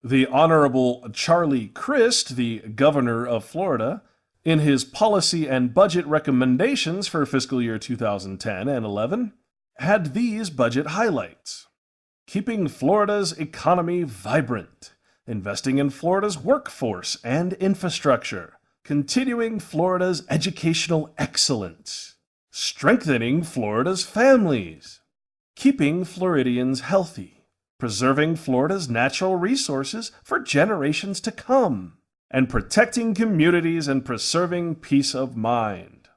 The Honorable Charlie Crist, the governor of Florida, in his policy and budget recommendations for fiscal year 2010 and 11, had these budget highlights: keeping Florida's economy vibrant, investing in Florida's workforce and infrastructure, continuing Florida's educational excellence, strengthening Florida's families, keeping Floridians healthy, preserving Florida's natural resources for generations to come, and protecting communities and preserving peace of mind.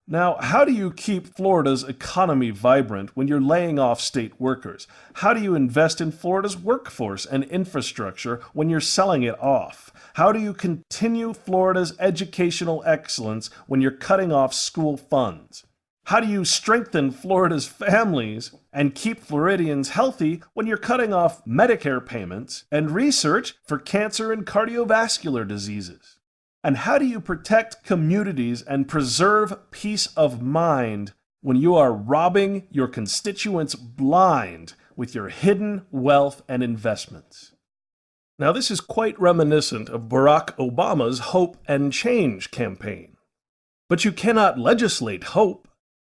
Now, how do you keep Florida's economy vibrant when you're laying off state workers? How do you invest in Florida's workforce and infrastructure when you're selling it off? How do you continue Florida's educational excellence when you're cutting off school funds? How do you strengthen Florida's families and keep Floridians healthy when you're cutting off Medicare payments and research for cancer and cardiovascular diseases? And how do you protect communities and preserve peace of mind when you are robbing your constituents blind with your hidden wealth and investments? Now, this is quite reminiscent of Barack Obama's Hope and Change campaign. But you cannot legislate hope.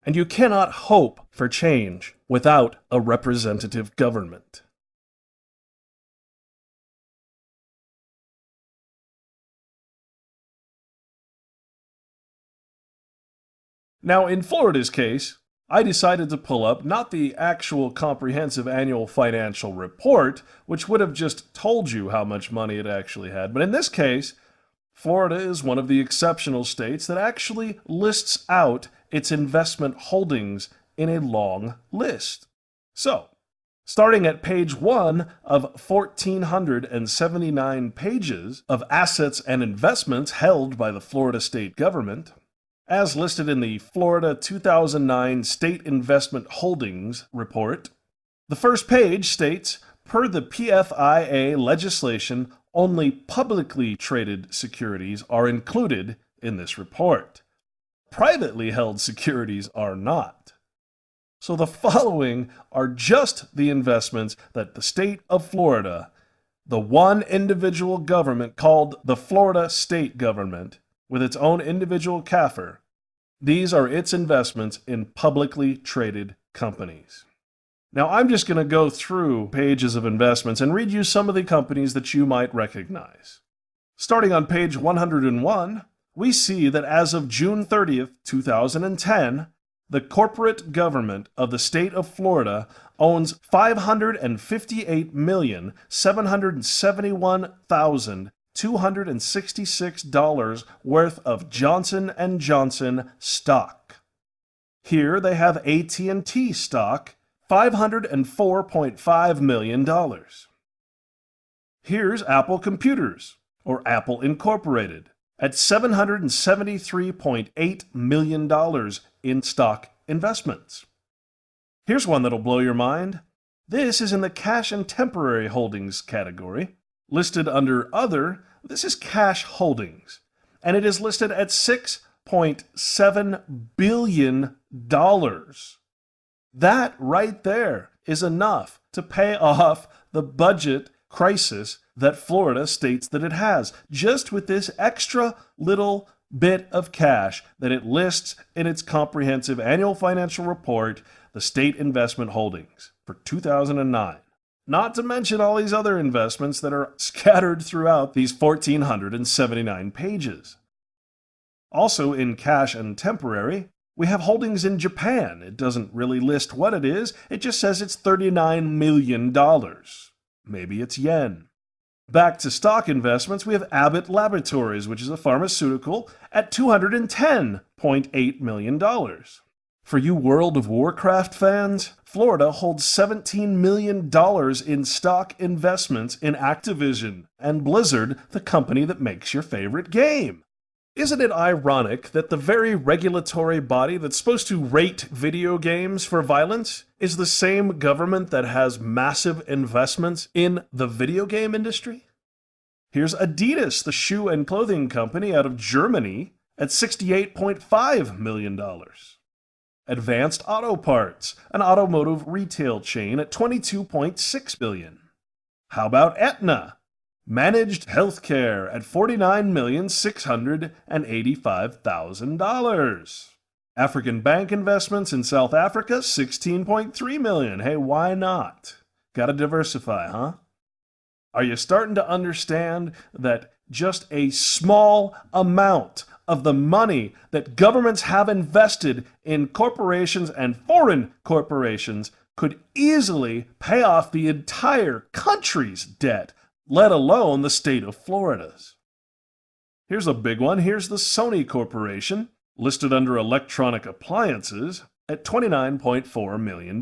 And you cannot hope for change without a representative government. Now, in Florida's case, I decided to pull up not the actual comprehensive annual financial report, which would have just told you how much money it actually had, but in this case, Florida is one of the exceptional states that actually lists out its investment holdings in a long list. So, starting at page 1 of 1,479 pages of assets and investments held by the Florida state government, as listed in the Florida 2009 State Investment Holdings Report, the first page states, per the PFIA legislation, only publicly traded securities are included in this report. Privately held securities are not. So the following are just the investments that the state of Florida, the one individual government called the Florida state government, with its own individual CAFR, these are its investments in publicly traded companies. Now, I'm just going to go through pages of investments and read you some of the companies that you might recognize. Starting on page 101, we see that as of June 30th, 2010, the corporate government of the state of Florida owns $558,771,266 worth of Johnson & Johnson stock. Here they have AT&T stock, $504.5 million. Here's Apple Computers, or Apple Incorporated, at $773.8 million in stock investments. Here's one that'll blow your mind. This is in the cash and temporary holdings category. Listed under Other, this is cash holdings, and it is listed at $6.7 billion. That right there is enough to pay off the budget crisis that Florida states that it has, just with this extra little bit of cash that it lists in its comprehensive annual financial report, the State Investment Holdings, for 2009. Not to mention all these other investments that are scattered throughout these 1,479 pages. Also in cash and temporary, we have holdings in Japan. It doesn't really list what it is, it just says it's $39 million. Maybe it's yen. Back to stock investments, we have Abbott Laboratories, which is a pharmaceutical, at $210.8 million. For you World of Warcraft fans, Florida holds $17 million in stock investments in Activision and Blizzard, the company that makes your favorite game. Isn't it ironic that the very regulatory body that's supposed to rate video games for violence is the same government that has massive investments in the video game industry? Here's Adidas, the shoe and clothing company out of Germany, at $68.5 million. Advanced Auto Parts, an automotive retail chain, at $22.6 billion. How about Aetna? Managed healthcare at $49,685,000. African bank investments in South Africa, $16.3 million. Hey, why not? Gotta diversify, huh? Are you starting to understand that just a small amount of the money that governments have invested in corporations and foreign corporations could easily pay off the entire country's debt, let alone the state of Florida's? Here's a big one. Here's the Sony Corporation, listed under electronic appliances, at $29.4 million.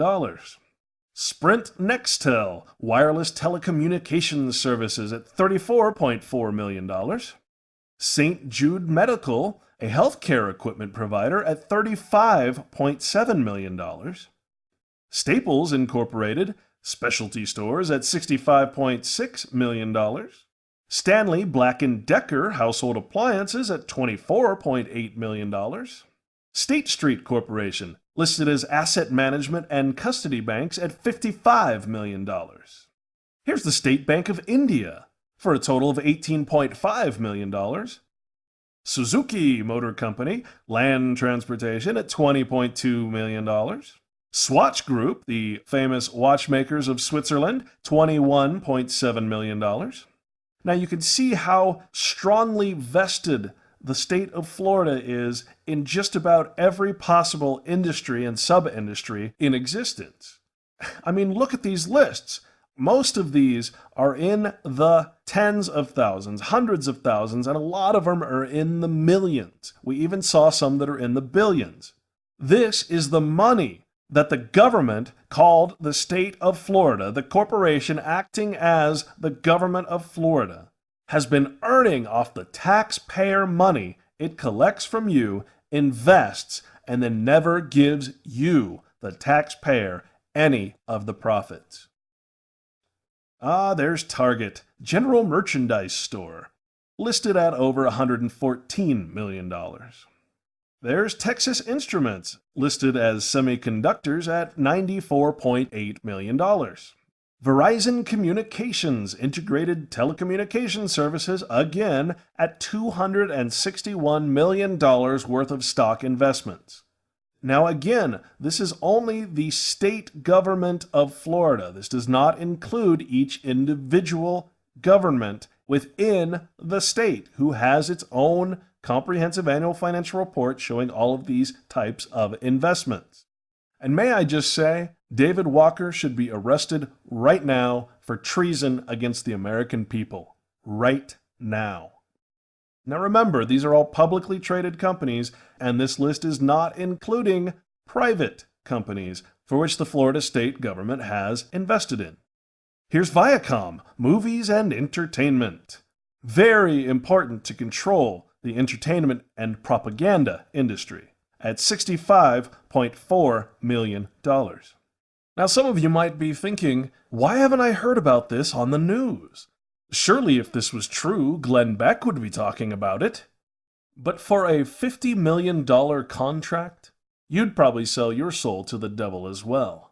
Sprint Nextel, wireless telecommunications services, at $34.4 million. St. Jude Medical, a healthcare equipment provider, at $35.7 million. Staples Incorporated, specialty stores, at $65.6 million. Stanley Black & Decker household appliances at $24.8 million. State Street Corporation, listed as asset management and custody banks, at $55 million. Here's the State Bank of India, for a total of $18.5 million. Suzuki Motor Company, land transportation, at $20.2 million. Swatch Group, the famous watchmakers of Switzerland, $21.7 million. Now you can see how strongly vested the state of Florida is in just about every possible industry and sub-industry in existence. I mean, look at these lists. Most of these are in the tens of thousands, hundreds of thousands, and a lot of them are in the millions. We even saw some that are in the billions. This is the money that the government called the state of Florida, the corporation acting as the government of Florida, has been earning off the taxpayer money it collects from you, invests, and then never gives you, the taxpayer, any of the profits. There's Target, general merchandise store, listed at over $114 million. There's Texas Instruments, listed as semiconductors at $94.8 million. Verizon Communications integrated telecommunications services, again at $261 million worth of stock investments. Now again, this is only the state government of Florida. This does not include each individual government within the state who has its own comprehensive annual financial report showing all of these types of investments. And may I just say, David Walker should be arrested right now for treason against the American people. Right now. Now remember, these are all publicly traded companies, and this list is not including private companies for which the Florida state government has invested in. Here's Viacom, movies and entertainment. Very important to control the entertainment and propaganda industry at $65.4 million. Now, some of you might be thinking, why haven't I heard about this on the news? Surely if this was true, Glenn Beck would be talking about it. But for a $50 million contract, you'd probably sell your soul to the devil as well.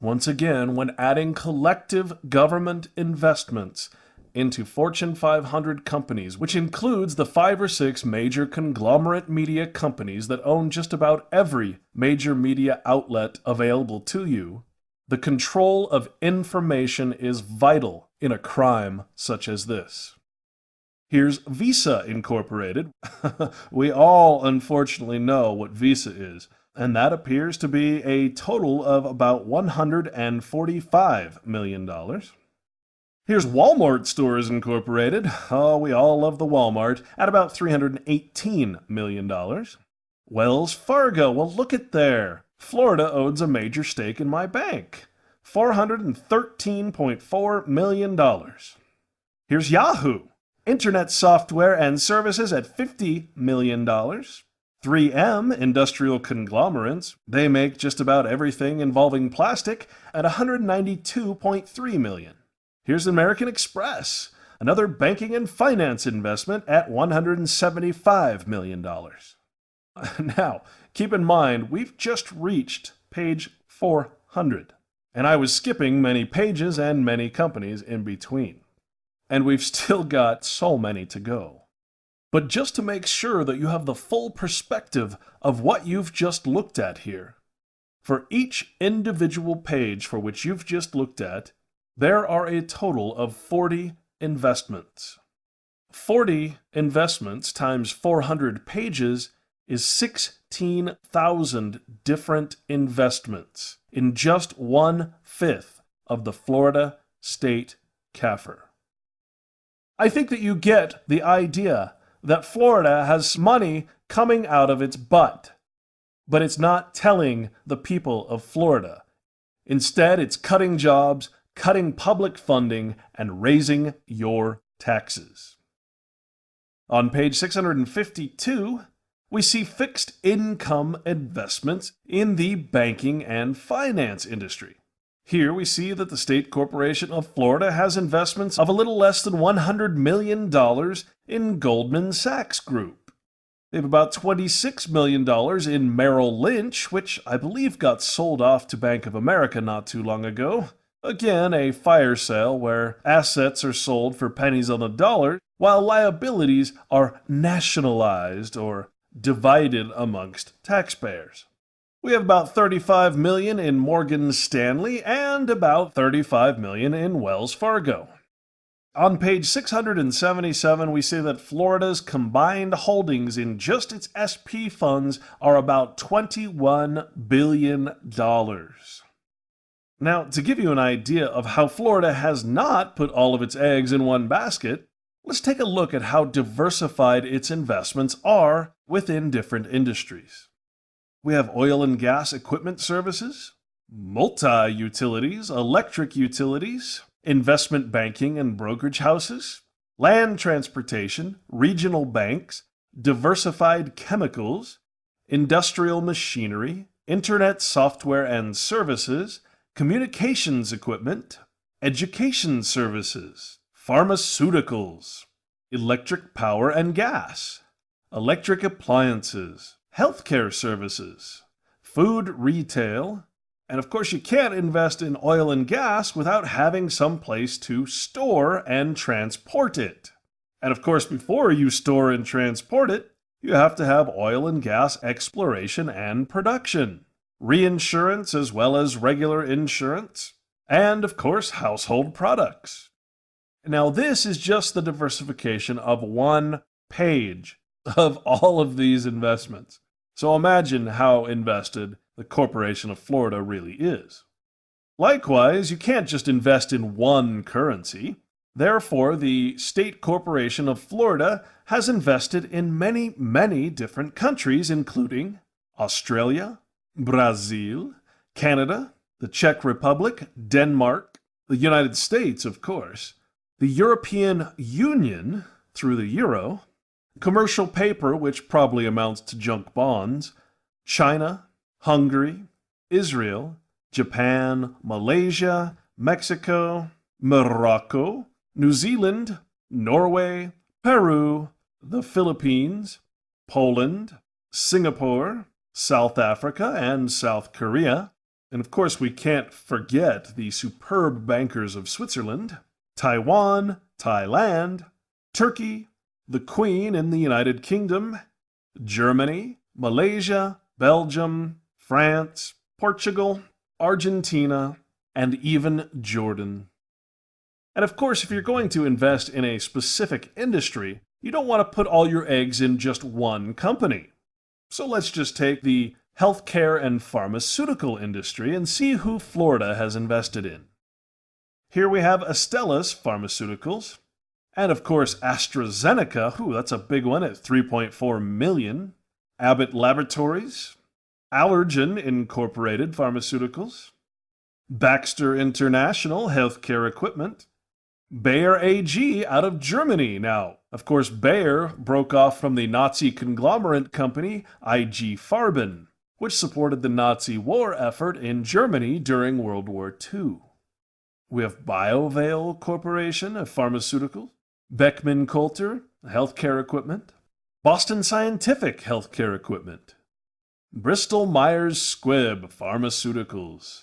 Once again, when adding collective government investments into Fortune 500 companies, which includes the 5 or 6 major conglomerate media companies that own just about every major media outlet available to you, the control of information is vital in a crime such as this. Here's Visa Incorporated. We all unfortunately know what Visa is, and that appears to be a total of about $145 million. Here's Walmart Stores Incorporated. Oh, we all love the Walmart, at about $318 million. Wells Fargo, well look at there. Florida owns a major stake in my bank. $413.4 million. Here's Yahoo! Internet software and services at $50 million. 3M, industrial conglomerates, they make just about everything involving plastic at $192.3 million. Here's American Express, another banking and finance investment at $175 million. Now, keep in mind, we've just reached page 400, and I was skipping many pages and many companies in between. and we've still got so many to go. But just to make sure that you have the full perspective of what you've just looked at here, for each individual page for which you've just looked at, there are a total of 40 investments. 40 investments times 400 pages is 16,000 different investments in just 1/5 of the Florida State CAFR. I think that you get the idea that Florida has money coming out of its butt, but it's not telling the people of Florida. Instead, it's cutting jobs, cutting public funding, and raising your taxes. On page 652, we see fixed income investments in the banking and finance industry. Here we see that the State Corporation of Florida has investments of a little less than $100 million in Goldman Sachs Group. They have about $26 million in Merrill Lynch, which I believe got sold off to Bank of America not too long ago. Again, a fire sale where assets are sold for pennies on the dollar, while liabilities are nationalized or divided amongst taxpayers. We have about $35 million in Morgan Stanley and about $35 million in Wells Fargo. On page 677, we see that Florida's combined holdings in just its SP funds are about $21 billion. Now, to give you an idea of how Florida has not put all of its eggs in one basket, let's take a look at how diversified its investments are within different industries. We have oil and gas equipment services, multi-utilities, electric utilities, investment banking and brokerage houses, land transportation, regional banks, diversified chemicals, industrial machinery, internet software and services, communications equipment, education services, pharmaceuticals, electric power and gas, electric appliances, healthcare services, food retail, and of course you can't invest in oil and gas without having some place to store and transport it. And of course before you store and transport it, you have to have oil and gas exploration and production, reinsurance as well as regular insurance, and of course household products. Now this is just the diversification of one page of all of these investments. So imagine how invested the Corporation of Florida really is. Likewise, you can't just invest in one currency. Therefore, the State Corporation of Florida has invested in many, many different countries, including Australia, Brazil, Canada, the Czech Republic, Denmark, the United States, of course, the European Union through the euro, commercial paper, which probably amounts to junk bonds, China, Hungary, Israel, Japan, Malaysia, Mexico, Morocco, New Zealand, Norway, Peru, the Philippines, Poland, Singapore, South Africa, and South Korea. And of course, we can't forget the superb bankers of Switzerland, Taiwan, Thailand, Turkey, the Queen in the United Kingdom, Germany, Malaysia, Belgium, France, Portugal, Argentina, and even Jordan. And of course, if you're going to invest in a specific industry, you don't want to put all your eggs in just one company. So let's just take the healthcare and pharmaceutical industry and see who Florida has invested in. Here we have Astellas Pharmaceuticals, and of course AstraZeneca, that's a big one at $3.4 million, Abbott Laboratories, Allergan Incorporated Pharmaceuticals, Baxter International Healthcare Equipment, Bayer AG out of Germany. Now, of course, Bayer broke off from the Nazi conglomerate company IG Farben, which supported the Nazi war effort in Germany during World War II. We have BioVale Corporation of Pharmaceuticals, Beckman Coulter Healthcare Equipment, Boston Scientific Healthcare Equipment, Bristol Myers Squibb Pharmaceuticals,